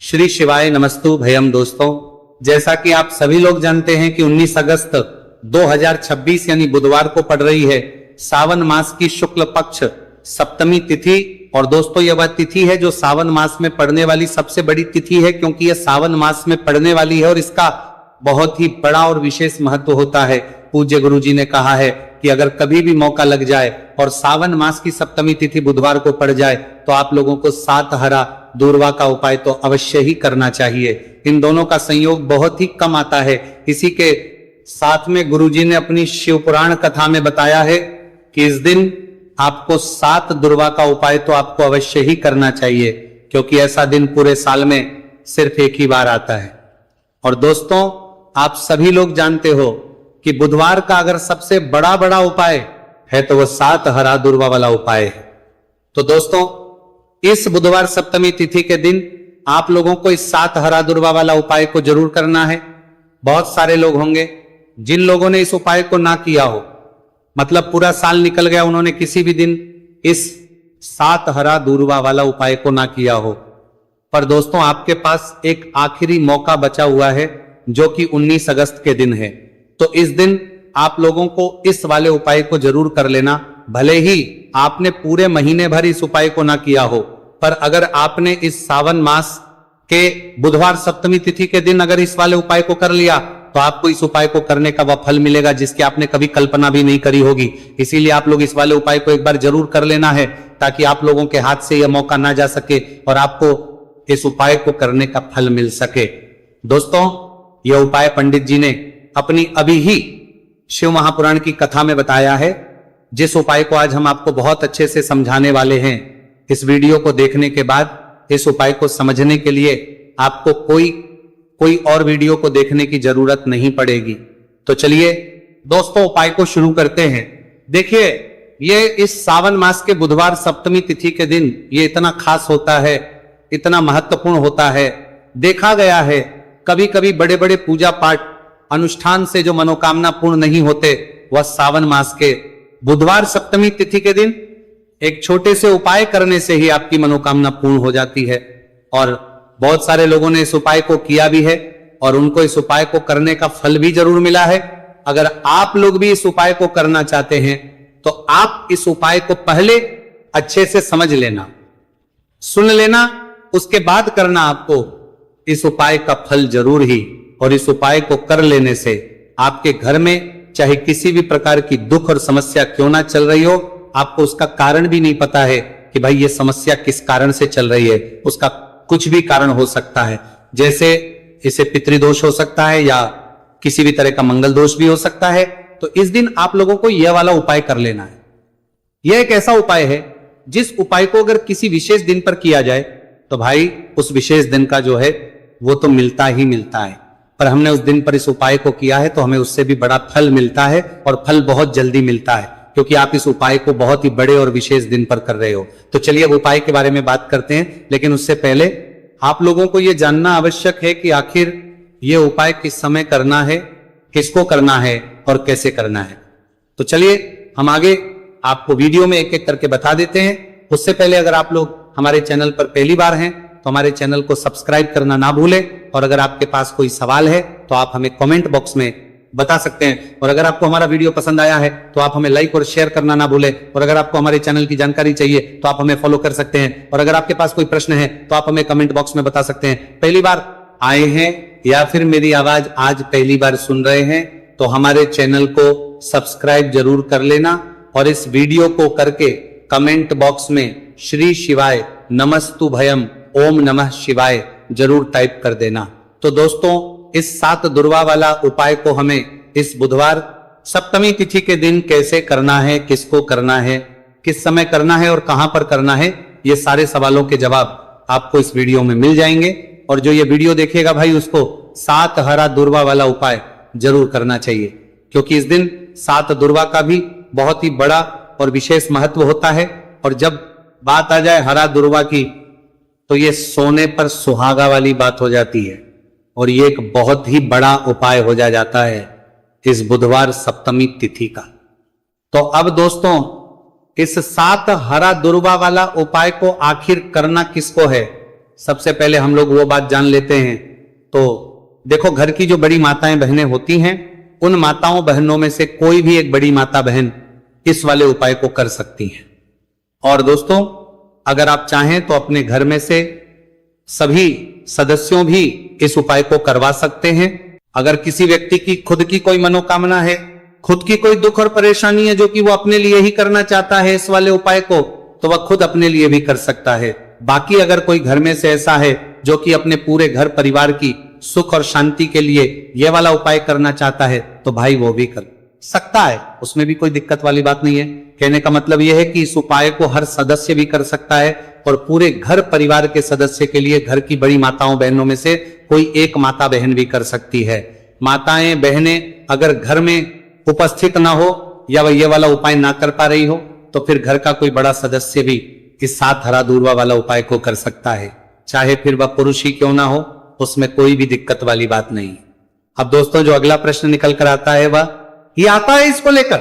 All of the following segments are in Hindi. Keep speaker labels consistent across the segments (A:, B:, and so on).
A: श्री शिवाय नमस्तु भयम। दोस्तों, जैसा कि आप सभी लोग जानते हैं कि 19 अगस्त 2026 यानी बुधवार को पड़ रही है सावन मास की शुक्ल पक्ष सप्तमी तिथि। और दोस्तों, यह वह तिथि है जो सावन मास में पड़ने वाली सबसे बड़ी तिथि है, क्योंकि यह सावन मास में पड़ने वाली है और इसका बहुत ही बड़ा और विशेष महत्व होता है। पूज्य गुरु जी ने कहा है कि अगर कभी भी मौका लग जाए और सावन मास की सप्तमी तिथि बुधवार को पड़ जाए तो आप लोगों को 7 हरा दूर्वा का उपाय तो अवश्य ही करना चाहिए। इन दोनों का संयोग बहुत ही कम आता है। इसी के साथ में गुरु जी ने अपनी शिव पुराण कथा में बताया है कि इस दिन आपको 7 दुर्वा का उपाय तो आपको अवश्य ही करना चाहिए, क्योंकि ऐसा दिन पूरे साल में सिर्फ एक ही बार आता है। और दोस्तों, आप सभी लोग जानते हो कि बुधवार का अगर सबसे बड़ा उपाय है तो वह 7 हरा दुर्वा वाला उपाय है। तो दोस्तों, इस बुधवार सप्तमी तिथि के दिन आप लोगों को इस 7 हरा दुर्वा वाला उपाय को जरूर करना है। बहुत सारे लोग होंगे जिन लोगों ने इस उपाय को ना किया हो, मतलब पूरा साल निकल गया, उन्होंने किसी भी दिन इस 7 हरा दूर्वा वाला उपाय को ना किया हो। पर दोस्तों, आपके पास एक आखिरी मौका बचा हुआ है जो कि 19 अगस्त के दिन है। तो इस दिन आप लोगों को इस वाले उपाय को जरूर कर लेना। भले ही आपने पूरे महीने भर इस उपाय को ना किया हो, पर अगर आपने इस सावन मास के बुधवार सप्तमी तिथि के दिन अगर इस वाले उपाय को कर लिया तो आपको इस उपाय को करने का वह फल मिलेगा जिसकी आपने कभी कल्पना भी नहीं करी होगी। इसीलिए आप लोग इस वाले उपाय को एक बार जरूर कर लेना है, ताकि आप लोगों के हाथ से यह मौका ना जा सके और आपको इस उपाय को करने का फल मिल सके। दोस्तों, यह उपाय पंडित जी ने अपनी अभी ही शिव महापुराण की कथा में बताया है, जिस उपाय को आज हम आपको बहुत अच्छे से समझाने वाले हैं। इस वीडियो को देखने के बाद इस उपाय को समझने के लिए आपको कोई और वीडियो को देखने की जरूरत नहीं पड़ेगी। तो चलिए दोस्तों, उपाय को शुरू करते हैं। देखिए, ये इस सावन मास के बुधवार सप्तमी तिथि के दिन ये इतना खास होता है, इतना महत्वपूर्ण होता है। देखा गया है कभी कभी बड़े बड़े पूजा पाठ अनुष्ठान से जो मनोकामना पूर्ण नहीं होते, वह सावन मास के बुधवार सप्तमी तिथि के दिन एक छोटे से उपाय करने से ही आपकी मनोकामना पूर्ण हो जाती है। और बहुत सारे लोगों ने इस उपाय को किया भी है और उनको इस उपाय को करने का फल भी जरूर मिला है। अगर आप लोग भी इस उपाय को करना चाहते हैं तो आप इस उपाय को पहले अच्छे से समझ लेना, सुन लेना, उसके बाद करना। आपको इस उपाय का फल जरूर ही, और इस उपाय को कर लेने से आपके घर में चाहे किसी भी प्रकार की दुख और समस्या क्यों ना चल रही हो, आपको उसका कारण भी नहीं पता है कि भाई ये समस्या किस कारण से चल रही है। उसका कुछ भी कारण हो सकता है, जैसे इसे पितृदोष हो सकता है या किसी भी तरह का मंगल दोष भी हो सकता है। तो इस दिन आप लोगों को यह वाला उपाय कर लेना है। यह एक ऐसा उपाय है जिस उपाय को अगर किसी विशेष दिन पर किया जाए तो भाई उस विशेष दिन का जो है वो तो मिलता ही मिलता है। पर हमने उस दिन पर इस उपाय को किया है तो हमें उससे भी बड़ा फल मिलता है, और फल बहुत जल्दी मिलता है, क्योंकि आप इस उपाय को बहुत ही बड़े और विशेष दिन पर कर रहे हो। तो चलिए अब उपाय के बारे में बात करते हैं, लेकिन उससे पहले आप लोगों को यह जानना आवश्यक है कि आखिर यह उपाय किस समय करना है, किसको करना है और कैसे करना है। तो चलिए हम आगे आपको वीडियो में एक एक करके बता देते हैं। उससे पहले अगर आप लोग हमारे चैनल पर पहली बार हैं तो हमारे चैनल को सब्सक्राइब करना ना भूलें, और अगर आपके पास कोई सवाल है तो आप हमें कमेंट बॉक्स में बता सकते हैं। और अगर आपको हमारा वीडियो पसंद आया है तो आप हमें लाइक और शेयर करना ना भूलें। और अगर आपको हमारे चैनल की जानकारी चाहिए तो आप हमें फॉलो कर सकते हैं। और अगर आपके पास कोई प्रश्न है तो आप हमें कमेंट बॉक्स में बता सकते हैं। पहली बार आए हैं या फिर मेरी आवाज आज पहली बार सुन रहे हैं तो हमारे चैनल को सब्सक्राइब जरूर कर लेना, और इस वीडियो को करके कमेंट बॉक्स में श्री शिवाय नमस्तु भयम ओम नमः शिवाय जरूर टाइप कर देना। तो दोस्तों, इस 7 दुर्वा वाला उपाय को हमें इस बुधवार सप्तमी तिथि के दिन कैसे करना है, किसको करना है, किस समय करना है और कहां पर करना है, ये सारे सवालों के जवाब आपको इस वीडियो में मिल जाएंगे। और जो ये वीडियो देखेगा भाई, उसको 7 हरा दुर्वा वाला उपाय जरूर करना चाहिए, क्योंकि इस दिन 7 दुर्वा का भी बहुत ही बड़ा और विशेष महत्व होता है। और जब बात आ जाए हरा दुर्वा की तो ये सोने पर सुहागा वाली बात हो जाती है, और ये एक बहुत ही बड़ा उपाय हो जाता है इस बुधवार सप्तमी तिथि का। तो अब दोस्तों, इस 7 हरा दुर्वा वाला उपाय को आखिर करना किसको है, सबसे पहले हम लोग वो बात जान लेते हैं। तो देखो, घर की जो बड़ी माताएं बहनें होती हैं, उन माताओं बहनों में से कोई भी एक बड़ी माता बहन इस वाले उपाय को कर सकती हैं। और दोस्तों, अगर आप चाहें तो अपने घर में से सभी सदस्यों भी इस उपाय को करवा सकते हैं। अगर किसी व्यक्ति की खुद की कोई मनोकामना है, खुद की कोई दुख और परेशानी है जो कि वो अपने लिए ही करना चाहता है इस वाले उपाय को, तो वह खुद अपने लिए भी कर सकता है। बाकी अगर कोई घर में से ऐसा है जो कि अपने पूरे घर परिवार की सुख और शांति के लिए यह वाला उपाय करना चाहता है, तो भाई वो भी कर सकता है, उसमें भी कोई दिक्कत वाली बात नहीं है। कहने का मतलब यह है कि इस उपाय को हर सदस्य भी कर सकता है और पूरे घर परिवार के सदस्य के लिए घर की बड़ी माताओं बहनों में से कोई एक माता बहन भी कर सकती है। माताएं बहनें अगर घर में उपस्थित ना हो या वह ये वाला उपाय ना कर पा रही हो, तो फिर घर का कोई बड़ा सदस्य भी इस 7 हरा दूर्वा वाला उपाय को कर सकता है, चाहे फिर वह पुरुष ही क्यों ना हो, उसमें कोई भी दिक्कत वाली बात नहीं। अब दोस्तों, जो अगला प्रश्न निकल कर आता है वह ये आता है इसको लेकर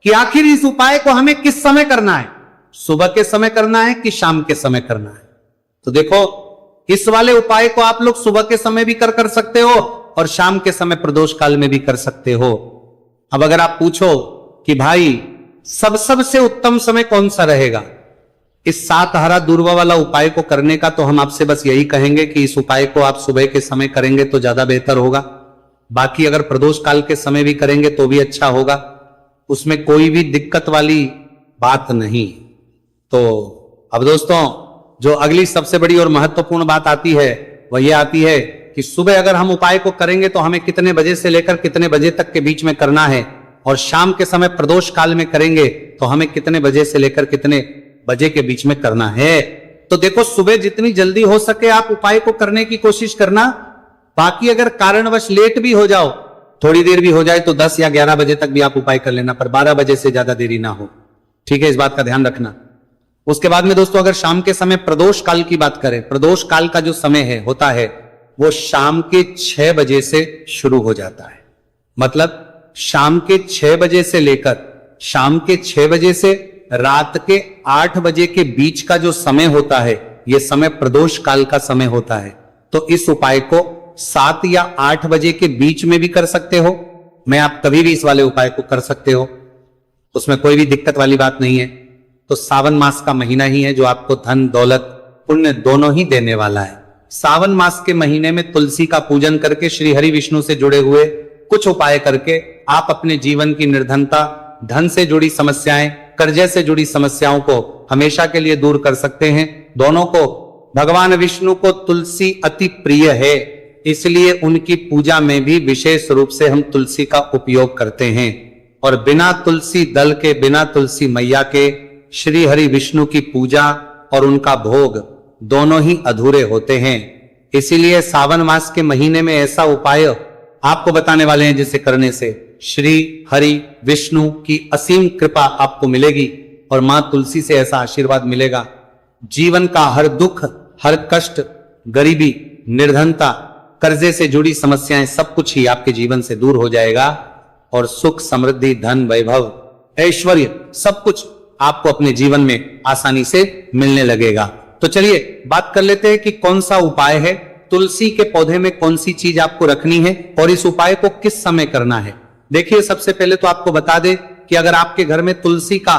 A: कि आखिर इस उपाय को हमें किस समय करना है, सुबह के समय करना है कि शाम के समय करना है। तो देखो, इस वाले उपाय को आप लोग सुबह के समय भी कर सकते हो और शाम के समय प्रदोष काल में भी कर सकते हो। अब अगर आप पूछो कि भाई सबसे उत्तम समय कौन सा रहेगा इस 7 हरा दूर्वा वाला उपाय को करने का, तो हम आपसे बस यही कहेंगे कि इस उपाय को आप सुबह के समय करेंगे तो ज्यादा बेहतर होगा। बाकी अगर प्रदोष काल के समय भी करेंगे तो भी अच्छा होगा, उसमें कोई भी दिक्कत वाली बात नहीं। तो अब दोस्तों, जो अगली सबसे बड़ी और महत्वपूर्ण बात आती है वह यह आती है कि सुबह अगर हम उपाय को करेंगे तो हमें कितने बजे से लेकर कितने बजे तक के बीच में करना है, और शाम के समय प्रदोष काल में करेंगे तो हमें कितने बजे से लेकर कितने बजे के बीच में करना है। तो देखो, सुबह जितनी जल्दी हो सके आप उपाय को करने की कोशिश करना। बाकी अगर कारणवश लेट भी हो जाओ, थोड़ी देर भी हो जाए, तो 10 या 11 बजे तक भी आप उपाय कर लेना, पर 12 बजे से ज्यादा देरी ना हो। ठीक है, इस बात का ध्यान रखना। उसके बाद में दोस्तों, अगर शाम के समय प्रदोष काल की बात करें, प्रदोष काल का जो समय है होता है वो शाम के 6 बजे से शुरू हो जाता है। मतलब शाम के 6 बजे से लेकर शाम के 6 बजे से रात के 8 बजे के बीच का जो समय होता है, यह समय प्रदोष काल का समय होता है। तो इस उपाय को 7 या 8 बजे के बीच में भी कर सकते हो, मैं आप कभी भी इस वाले उपाय को कर सकते हो, उसमें कोई भी दिक्कत वाली बात नहीं है। तो सावन मास का महीना ही है जो आपको धन दौलत पुण्य दोनों ही देने वाला है। सावन मास के महीने में तुलसी का पूजन करके श्री हरि विष्णु से जुड़े हुए कुछ उपाय करके आप अपने जीवन की निर्धनता, धन से जुड़ी समस्याएं, कर्जे से जुड़ी समस्याओं को हमेशा के लिए दूर कर सकते हैं। दोनों को, भगवान विष्णु को तुलसी अति प्रिय है, इसलिए उनकी पूजा में भी विशेष रूप से हम तुलसी का उपयोग करते हैं। और बिना तुलसी दल के, बिना तुलसी मैया के श्री हरि विष्णु की पूजा और उनका भोग दोनों ही अधूरे होते हैं। इसीलिए सावन मास के महीने में ऐसा उपाय आपको बताने वाले हैं जिसे करने से श्री हरि विष्णु की असीम कृपा आपको मिलेगी और मां तुलसी से ऐसा आशीर्वाद मिलेगा, जीवन का हर दुख, हर कष्ट, गरीबी, निर्धनता, कर्जे से जुड़ी समस्याएं, सब कुछ ही आपके जीवन से दूर हो जाएगा और सुख, समृद्धि, धन, वैभव, ऐश्वर्य, सब कुछ आपको अपने जीवन में आसानी से मिलने लगेगा। तो चलिए बात कर लेते हैं कि कौन सा उपाय है, तुलसी के पौधे में कौन सी चीज आपको रखनी है और इस उपाय को किस समय करना है। देखिए, सबसे पहले तो आपको बता दे कि अगर आपके घर में तुलसी का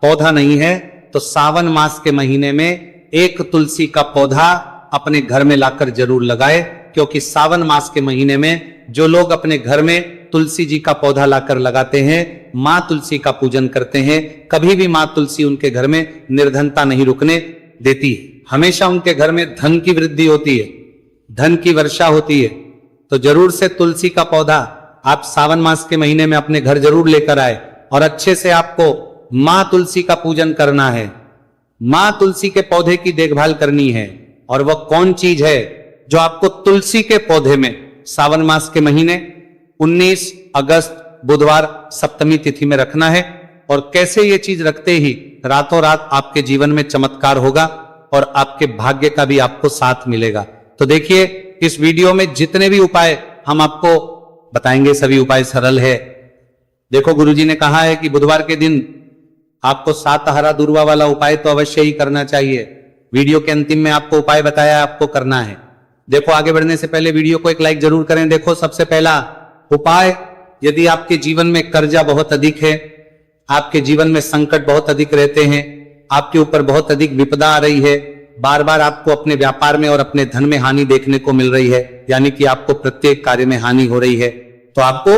A: पौधा नहीं है तो सावन मास के महीने में एक तुलसी का पौधा अपने घर में लाकर जरूर लगाए, क्योंकि सावन मास के महीने में जो लोग अपने घर में तुलसी जी का पौधा लाकर लगाते हैं, मां तुलसी का पूजन करते हैं, कभी भी मां तुलसी उनके घर में निर्धनता नहीं रुकने देती, हमेशा उनके घर में धन की वृद्धि होती है, धन की वर्षा होती है। तो जरूर से तुलसी का पौधा आप सावन मास के महीने में अपने घर जरूर लेकर आए और अच्छे से आपको मां तुलसी का पूजन करना है, मां तुलसी के पौधे की देखभाल करनी है। और वह कौन चीज है जो आपको तुलसी के पौधे में सावन मास के महीने 19 अगस्त बुधवार सप्तमी तिथि में रखना है, और कैसे ये चीज रखते ही रातों रात आपके जीवन में चमत्कार होगा और आपके भाग्य का भी आपको साथ मिलेगा। तो देखिए, इस वीडियो में जितने भी उपाय हम आपको बताएंगे सभी उपाय सरल है। देखो, गुरुजी ने कहा है कि बुधवार के दिन आपको 7 हरा दूर्वा वाला उपाय तो अवश्य ही करना चाहिए। वीडियो के अंतिम में आपको उपाय बताया, आपको करना है। देखो, आगे बढ़ने से पहले वीडियो को एक लाइक जरूर करें। देखो, सबसे पहला उपाय, यदि आपके जीवन में कर्जा बहुत अधिक है, आपके जीवन में संकट बहुत अधिक रहते हैं, आपके ऊपर बहुत अधिक विपदा आ रही है, बार बार आपको अपने व्यापार में और अपने धन में हानि देखने को मिल रही है, यानी कि आपको प्रत्येक कार्य में हानि हो रही है, तो आपको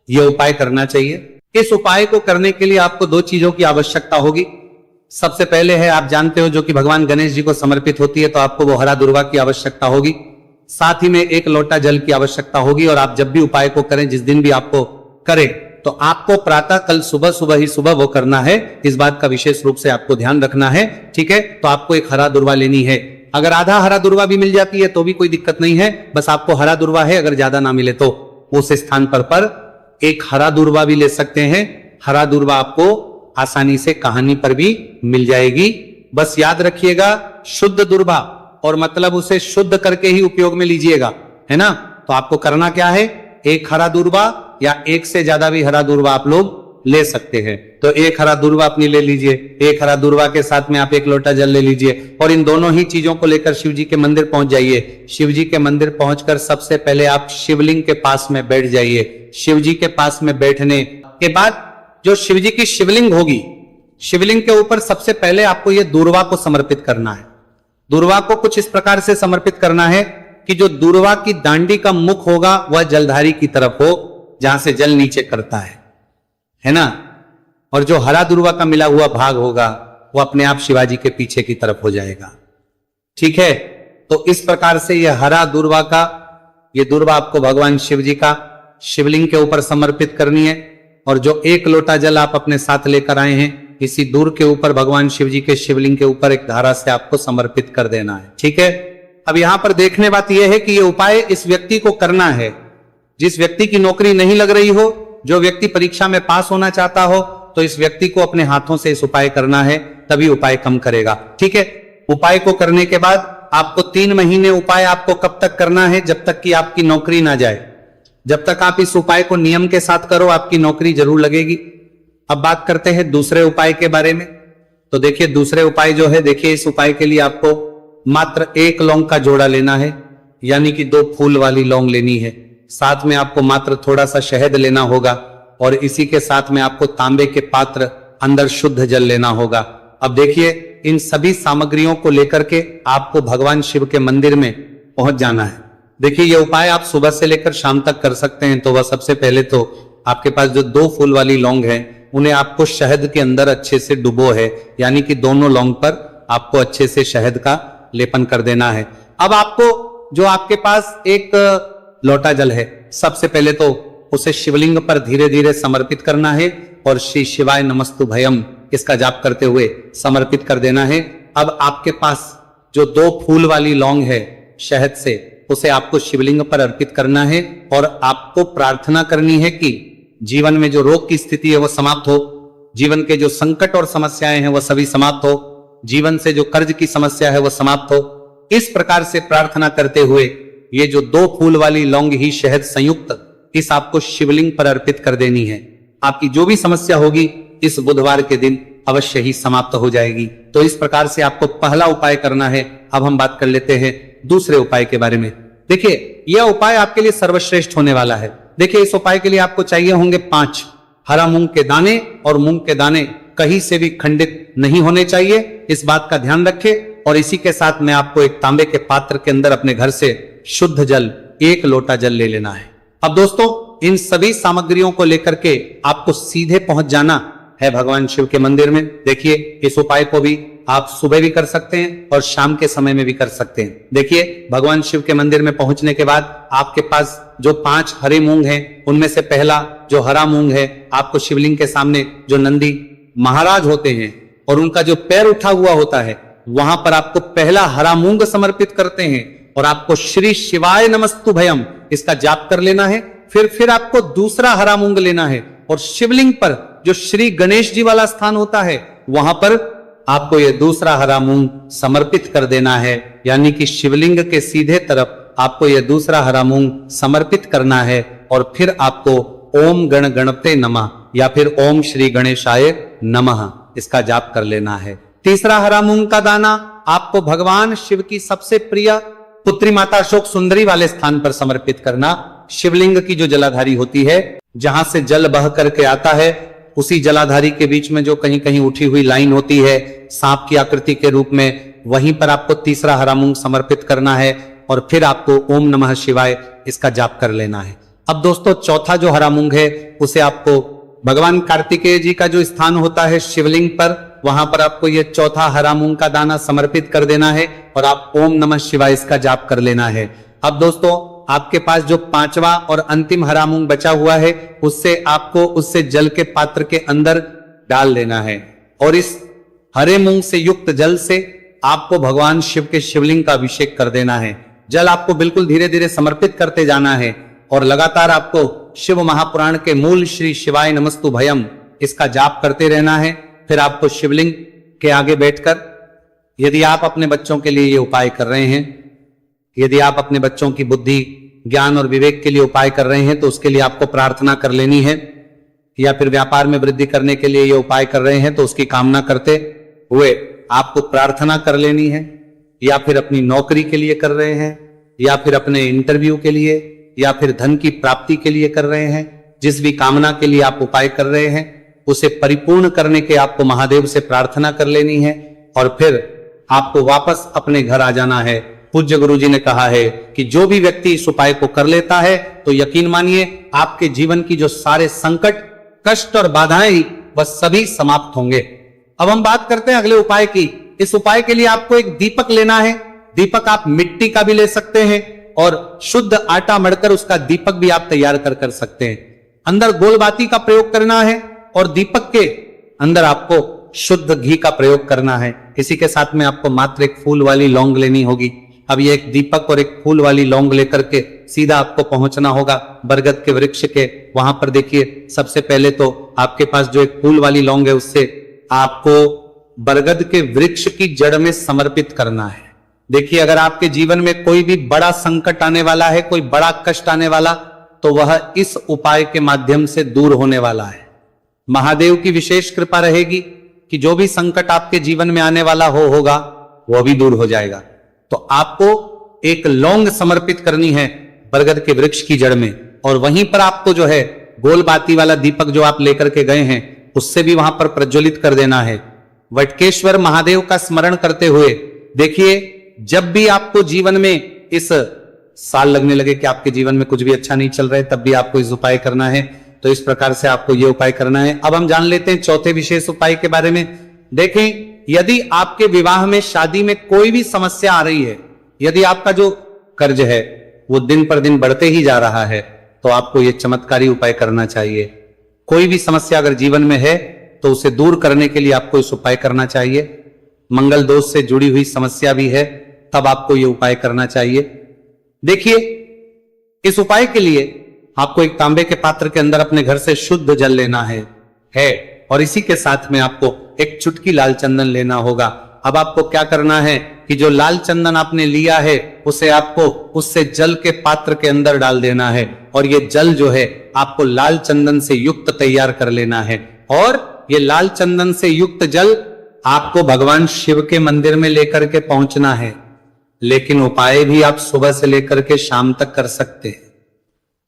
A: यह उपाय करना चाहिए। इस उपाय को करने के लिए आपको दो चीजों की आवश्यकता होगी। सबसे पहले है, आप जानते हो, जो कि भगवान गणेश जी को समर्पित होती है, तो आपको वो हरा दुर्वा की आवश्यकता होगी। साथ ही में एक लोटा जल की आवश्यकता होगी। और आप जब भी उपाय को करें, जिस दिन भी आपको करें, तो आपको प्रातः कल सुबह ही सुबह वो करना है। इस बात का विशेष रूप से आपको ध्यान रखना है, ठीक है। तो आपको एक हरा दुर्वा लेनी है। अगर आधा हरा दुर्वा भी मिल जाती है तो भी कोई दिक्कत नहीं है, बस आपको हरा दुर्वा है। अगर ज्यादा ना मिले तो उस स्थान पर एक हरा दुर्वा भी ले सकते हैं। हरा दुर्वा आपको आसानी से कहानी पर भी मिल जाएगी। बस याद रखिएगा, शुद्ध दुर्वा, और मतलब उसे शुद्ध करके ही उपयोग में लीजिएगा, है ना। तो आपको करना क्या है, एक हरा दुर्वा या एक से ज्यादा भी हरा दुर्वा आप लोग ले सकते हैं। तो एक हरा दुर्वा अपनी ले लीजिए, एक हरा दुर्वा के साथ में आप एक लोटा जल ले लीजिए, और इन दोनों ही चीजों को लेकर शिव जी के मंदिर पहुंच जाइए। शिव जी के मंदिर पहुंचकर सबसे पहले आप शिवलिंग के पास में बैठ जाइए। शिव जी के पास में बैठने के बाद जो शिव जी की शिवलिंग होगी, शिवलिंग के ऊपर सबसे पहले आपको यह दूर्वा को समर्पित करना है। दूर्वा को कुछ इस प्रकार से समर्पित करना है कि जो दूर्वा की दांडी का मुख होगा वह जलधारी की तरफ हो, जहां से जल नीचे करता है ना। और जो हरा दूर्वा का मिला हुआ भाग होगा वो अपने आप शिवाजी के पीछे की तरफ हो जाएगा, ठीक है। तो इस प्रकार से यह हरा दूर्वा का, ये दूर्वा आपको भगवान शिव जी का शिवलिंग के ऊपर समर्पित करनी है। और जो एक लोटा जल आप अपने साथ लेकर आए हैं, इसी दूर के ऊपर भगवान शिव जी के शिवलिंग के ऊपर एक धारा से आपको समर्पित कर देना है, ठीक है। अब यहां पर देखने बात यह है कि यह उपाय इस व्यक्ति को करना है जिस व्यक्ति की नौकरी नहीं लग रही हो, जो व्यक्ति परीक्षा में पास होना चाहता हो, तो इस व्यक्ति को अपने हाथों से इस उपाय करना है, तभी उपाय कम करेगा, ठीक है। उपाय को करने के बाद आपको 3 महीने उपाय आपको कब तक करना है, जब तक कि आपकी नौकरी ना जाए। जब तक आप इस उपाय को नियम के साथ करो, आपकी नौकरी जरूर लगेगी। अब बात करते हैं दूसरे उपाय के बारे में। तो देखिए, दूसरे उपाय जो है, देखिए, इस उपाय के लिए आपको मात्र 1 लौंग का जोड़ा लेना है, यानी कि 2 फूल वाली लौंग लेनी है। साथ में आपको मात्र थोड़ा सा शहद लेना होगा, और इसी के साथ में आपको तांबे के पात्र अंदर शुद्ध जल लेना होगा। अब देखिए, इन सभी सामग्रियों को लेकर के आपको भगवान शिव के मंदिर में पहुंच जाना है। देखिए, ये उपाय आप सुबह से लेकर शाम तक कर सकते हैं। तो वह सबसे पहले तो आपके पास जो 2 फूल वाली लौंग है, उन्हें आपको शहद के अंदर अच्छे से डुबो है, यानी कि दोनों लौंग पर आपको अच्छे से शहद का लेपन कर देना है। अब आपको जो आपके पास एक लोटा जल है, सबसे पहले तो उसे शिवलिंग पर धीरे धीरे समर्पित करना है, और श्री शिवाय नमस्तु भयम इसका जाप करते हुए समर्पित कर देना है। अब आपके पास जो 2 फूल वाली लौंग है शहद से, उसे आपको शिवलिंग पर अर्पित करना है, और आपको प्रार्थना करनी है कि जीवन में जो रोग की स्थिति है वो समाप्त हो, जीवन के जो संकट और समस्याएं हैं वो सभी समाप्त हो, जीवन से जो कर्ज की समस्या है वो समाप्त हो। इस प्रकार से प्रार्थना करते हुए ये जो 2 फूल वाली लौंग ही शहद संयुक्त, इस आपको शिवलिंग पर अर्पित कर देनी है। आपकी जो भी समस्या होगी इस बुधवार के दिन अवश्य ही समाप्त हो जाएगी। तो इस प्रकार से आपको पहला उपाय करना है। अब हम बात कर लेते हैं दूसरे उपाय के बारे में। देखिए, यह उपाय आपके लिए सर्वश्रेष्ठ होने वाला है। देखिए, इस उपाय के लिए आपको चाहिए होंगे 5 हरा मूंग के दाने, और मूंग के दाने कहीं से भी खंडित नहीं होने चाहिए, इस बात का ध्यान रखें। और इसी के साथ में आपको एक तांबे के पात्र के अंदर अपने घर से शुद्ध जल 1 लोटा जल ले लेना है। अब दोस्तों, इन सभी सामग्रियों को लेकर के आपको सीधे पहुंच जाना है भगवान शिव के मंदिर में। देखिए, इस उपाय को भी आप सुबह भी कर सकते हैं और शाम के समय में भी कर सकते हैं। देखिए, भगवान शिव के मंदिर में पहुंचने के बाद आपके पास जो 5 हरे मूंग हैं, उनमें से पहला जो हरा मूंग है, आपको शिवलिंग के सामने जो नंदी महाराज होते हैं और उनका जो पैर उठा हुआ होता है, वहां पर आपको पहला हरा मूंग समर्पित करते हैं, और आपको श्री शिवाय नमस्तु भयम इसका जाप कर लेना है। फिर आपको दूसरा हरा मूंग लेना है, और शिवलिंग पर जो श्री गणेश जी वाला स्थान होता है, वहां पर आपको यह दूसरा हरा मूंग समर्पित कर देना है, यानी कि शिवलिंग के सीधे तरफ आपको यह दूसरा हरा मूंग समर्पित करना है। और फिर आपको ओम गण गणपते नमः या फिर ओम श्री गणेशाय नमः इसका जाप कर लेना है। तीसरा हरा मूंग का दाना आपको भगवान शिव की सबसे प्रिय पुत्री माता अशोक सुंदरी वाले स्थान पर समर्पित करना। शिवलिंग की जो जलाधारी होती है, जहां से जल बह करके आता है, उसी जलाधारी के बीच में जो कहीं कहीं उठी हुई लाइन होती है सांप की आकृति के रूप में, वहीं पर आपको तीसरा हरा मूंग समर्पित करना है और फिर आपको ओम नमः शिवाय इसका जाप कर लेना है। अब दोस्तों चौथा जो हरा मूंग है उसे आपको भगवान कार्तिकेय जी का जो स्थान होता है शिवलिंग पर, वहां पर आपको ये चौथा हरा मूंग का दाना समर्पित कर देना है और आप ओम नमः शिवाय इसका जाप कर लेना है। अब दोस्तों आपके पास जो पांचवा और अंतिम हरा मूंग बचा हुआ है उससे आपको उससे जल के पात्र के अंदर डाल देना है और इस हरे मूंग से युक्त जल से आपको भगवान शिव के शिवलिंग का अभिषेक कर देना है। जल आपको बिल्कुल धीरे धीरे समर्पित करते जाना है और लगातार आपको शिव महापुराण के मूल श्री शिवाय नमस्तु भयम इसका जाप करते रहना है। फिर आपको शिवलिंग के आगे बैठकर, यदि आप अपने बच्चों के लिए ये उपाय कर रहे हैं, यदि आप अपने बच्चों की बुद्धि ज्ञान और विवेक के लिए उपाय कर रहे हैं तो उसके लिए आपको प्रार्थना कर लेनी है, या फिर व्यापार में वृद्धि करने के लिए ये उपाय कर रहे हैं तो उसकी कामना करते हुए आपको प्रार्थना कर लेनी है, या फिर अपनी नौकरी के लिए कर रहे हैं, या फिर अपने इंटरव्यू के लिए, या फिर धन की प्राप्ति के लिए कर रहे हैं। जिस भी कामना के लिए आप उपाय कर रहे हैं उसे परिपूर्ण करने के आपको महादेव से प्रार्थना कर लेनी है और फिर आपको वापस अपने घर आ जाना है। पूज्य गुरु जी ने कहा है कि जो भी व्यक्ति इस उपाय को कर लेता है तो यकीन मानिए आपके जीवन की जो सारे संकट, कष्ट और बाधाएं वह सभी समाप्त होंगे। अब हम बात करते हैं अगले उपाय की। इस उपाय के लिए आपको एक दीपक लेना है। दीपक आप मिट्टी का भी ले सकते हैं और शुद्ध आटा मढ़कर उसका दीपक भी आप तैयार कर सकते हैं। अंदर गोलबाती का प्रयोग करना है और दीपक के अंदर आपको शुद्ध घी का प्रयोग करना है। इसी के साथ में आपको मात्र एक फूल वाली लौंग लेनी होगी। अब ये एक दीपक और एक फूल वाली लौंग लेकर के सीधा आपको पहुंचना होगा बरगद के वृक्ष के। वहां पर देखिए सबसे पहले तो आपके पास जो एक फूल वाली लौंग है उससे आपको बरगद के वृक्ष की जड़ में समर्पित करना है। देखिए अगर आपके जीवन में कोई भी बड़ा संकट आने वाला है, कोई बड़ा कष्ट आने वाला, तो वह इस उपाय के माध्यम से दूर होने वाला है। महादेव की विशेष कृपा रहेगी कि जो भी संकट आपके जीवन में आने वाला होगा वह भी दूर हो जाएगा। तो आपको एक लौंग समर्पित करनी है बरगद के वृक्ष की जड़ में और वहीं पर आपको जो है गोल बाती वाला दीपक जो आप लेकर के गए हैं उससे भी वहां पर प्रज्वलित कर देना है। वटकेश्वर महादेव का स्मरण करते हुए देखिए जब भी आपको जीवन में इस साल लगने लगे कि आपके जीवन में कुछ भी अच्छा नहीं चल रहा है तब भी आपको इस उपाय करना है। तो इस प्रकार से आपको यह उपाय करना है। अब हम जान लेते हैं चौथे विशेष उपाय के बारे में। देखें यदि आपके विवाह में, शादी में कोई भी समस्या आ रही है, यदि आपका जो कर्ज है वो दिन पर दिन बढ़ते ही जा रहा है, तो आपको यह चमत्कारी उपाय करना चाहिए। कोई भी समस्या अगर जीवन में है तो उसे दूर करने के लिए आपको इस उपाय करना चाहिए। मंगल दोष से जुड़ी हुई समस्या भी है तब आपको यह उपाय करना चाहिए। देखिए इस उपाय के लिए आपको एक तांबे के पात्र के अंदर अपने घर से शुद्ध जल लेना है और इसी के साथ में आपको एक चुटकी लाल चंदन लेना होगा। अब आपको क्या करना है कि जो लाल चंदन आपने लिया है उसे आपको उससे जल के पात्र के अंदर डाल देना है और ये जल जो है आपको लाल चंदन से युक्त तैयार कर लेना है और ये लाल चंदन से युक्त जल आपको भगवान शिव के मंदिर में लेकर के पहुंचना है। लेकिन उपाय भी आप सुबह से लेकर के शाम तक कर सकते हैं।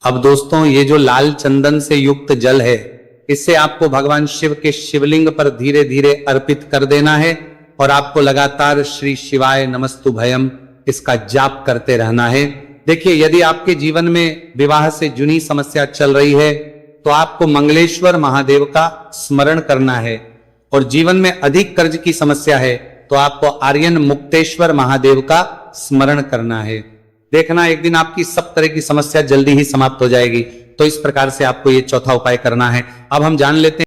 A: अब दोस्तों ये जो लाल चंदन से युक्त जल है इससे आपको भगवान शिव के शिवलिंग पर धीरे धीरे अर्पित कर देना है और आपको लगातार श्री शिवाय नमस्तु भयम इसका जाप करते रहना है। देखिए यदि आपके जीवन में विवाह से जुड़ी समस्या चल रही है तो आपको मंगलेश्वर महादेव का स्मरण करना है और जीवन में अधिक कर्ज की समस्या है तो आपको आर्यन मुक्तेश्वर महादेव का स्मरण करना है। देखना एक दिन आपकी सब तरह की समस्या जल्दी ही समाप्त हो जाएगी। तो इस प्रकार से आपको ये चौथा उपाय करना है। अब हम जान लेते हैं